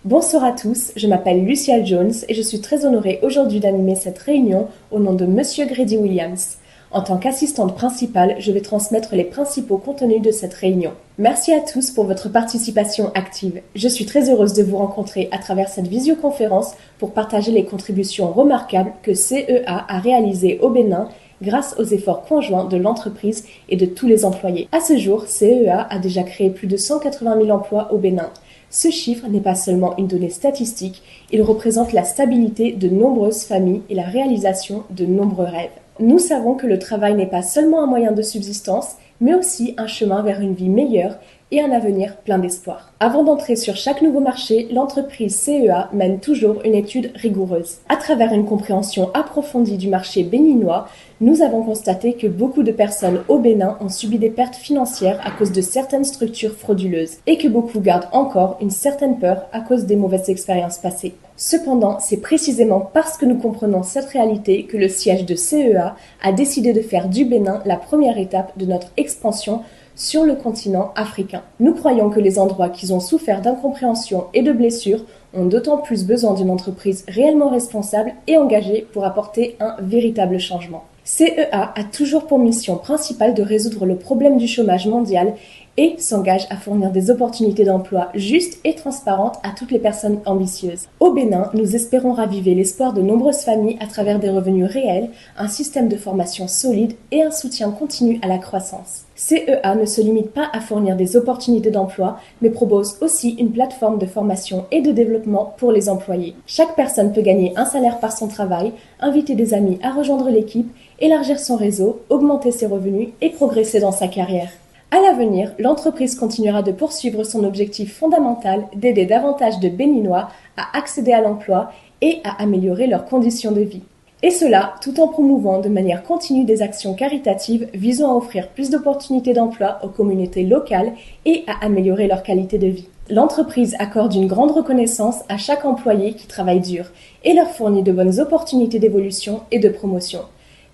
Bonsoir à tous, je m'appelle Lucia Jones et je suis très honorée aujourd'hui d'animer cette réunion au nom de Monsieur Grady Williams. En tant qu'assistante principale, je vais transmettre les principaux contenus de cette réunion. Merci à tous pour votre participation active. Je suis très heureuse de vous rencontrer à travers cette visioconférence pour partager les contributions remarquables que CEA a réalisées au Bénin grâce aux efforts conjoints de l'entreprise et de tous les employés. À ce jour, CEA a déjà créé plus de 180 000 emplois au Bénin. Ce chiffre n'est pas seulement une donnée statistique, il représente la stabilité de nombreuses familles et la réalisation de nombreux rêves. Nous savons que le travail n'est pas seulement un moyen de subsistance, mais aussi un chemin vers une vie meilleure et un avenir plein d'espoir. Avant d'entrer sur chaque nouveau marché, l'entreprise CEA mène toujours une étude rigoureuse. À travers une compréhension approfondie du marché béninois, nous avons constaté que beaucoup de personnes au Bénin ont subi des pertes financières à cause de certaines structures frauduleuses et que beaucoup gardent encore une certaine peur à cause des mauvaises expériences passées. Cependant, c'est précisément parce que nous comprenons cette réalité que le siège de CEA a décidé de faire du Bénin la première étape de notre expansion sur le continent africain. Nous croyons que les endroits qui ont souffert d'incompréhension et de blessures ont d'autant plus besoin d'une entreprise réellement responsable et engagée pour apporter un véritable changement. CEA a toujours pour mission principale de résoudre le problème du chômage mondial et s'engage à fournir des opportunités d'emploi justes et transparentes à toutes les personnes ambitieuses. Au Bénin, nous espérons raviver l'espoir de nombreuses familles à travers des revenus réels, un système de formation solide et un soutien continu à la croissance. CEA ne se limite pas à fournir des opportunités d'emploi, mais propose aussi une plateforme de formation et de développement pour les employés. Chaque personne peut gagner un salaire par son travail, inviter des amis à rejoindre l'équipe, élargir son réseau, augmenter ses revenus et progresser dans sa carrière. À l'avenir, l'entreprise continuera de poursuivre son objectif fondamental d'aider davantage de Béninois à accéder à l'emploi et à améliorer leurs conditions de vie. Et cela tout en promouvant de manière continue des actions caritatives visant à offrir plus d'opportunités d'emploi aux communautés locales et à améliorer leur qualité de vie. L'entreprise accorde une grande reconnaissance à chaque employé qui travaille dur et leur fournit de bonnes opportunités d'évolution et de promotion.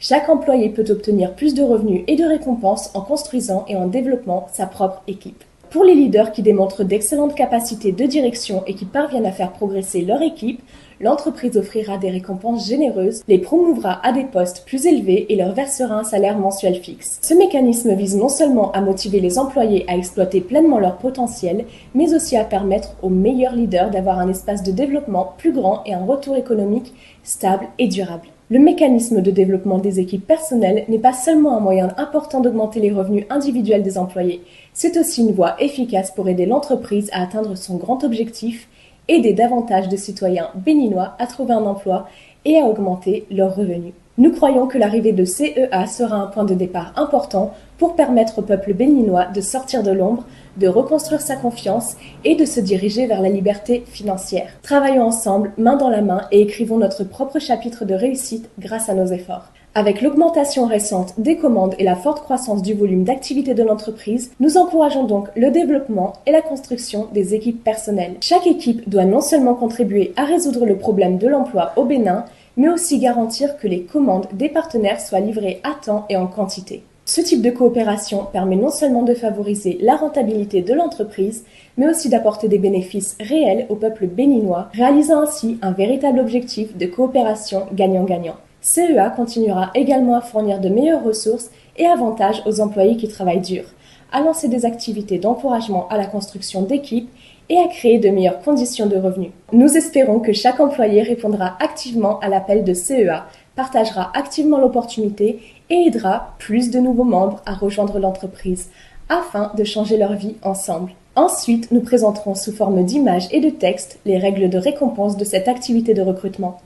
Chaque employé peut obtenir plus de revenus et de récompenses en construisant et en développant sa propre équipe. Pour les leaders qui démontrent d'excellentes capacités de direction et qui parviennent à faire progresser leur équipe, l'entreprise offrira des récompenses généreuses, les promouvra à des postes plus élevés et leur versera un salaire mensuel fixe. Ce mécanisme vise non seulement à motiver les employés à exploiter pleinement leur potentiel, mais aussi à permettre aux meilleurs leaders d'avoir un espace de développement plus grand et un retour économique stable et durable. Le mécanisme de développement des équipes personnelles n'est pas seulement un moyen important d'augmenter les revenus individuels des employés, c'est aussi une voie efficace pour aider l'entreprise à atteindre son grand objectif, aider davantage de citoyens béninois à trouver un emploi et à augmenter leurs revenus. Nous croyons que l'arrivée de CEA sera un point de départ important pour permettre au peuple béninois de sortir de l'ombre, de reconstruire sa confiance et de se diriger vers la liberté financière. Travaillons ensemble, main dans la main, et écrivons notre propre chapitre de réussite grâce à nos efforts. Avec l'augmentation récente des commandes et la forte croissance du volume d'activité de l'entreprise, nous encourageons donc le développement et la construction des équipes personnelles. Chaque équipe doit non seulement contribuer à résoudre le problème de l'emploi au Bénin, mais aussi garantir que les commandes des partenaires soient livrées à temps et en quantité. Ce type de coopération permet non seulement de favoriser la rentabilité de l'entreprise, mais aussi d'apporter des bénéfices réels au peuple béninois, réalisant ainsi un véritable objectif de coopération gagnant-gagnant. CEA continuera également à fournir de meilleures ressources et avantages aux employés qui travaillent dur, à lancer des activités d'encouragement à la construction d'équipes et à créer de meilleures conditions de revenus. Nous espérons que chaque employé répondra activement à l'appel de CEA, partagera activement l'opportunité et aidera plus de nouveaux membres à rejoindre l'entreprise afin de changer leur vie ensemble. Ensuite, nous présenterons sous forme d'images et de textes les règles de récompense de cette activité de recrutement.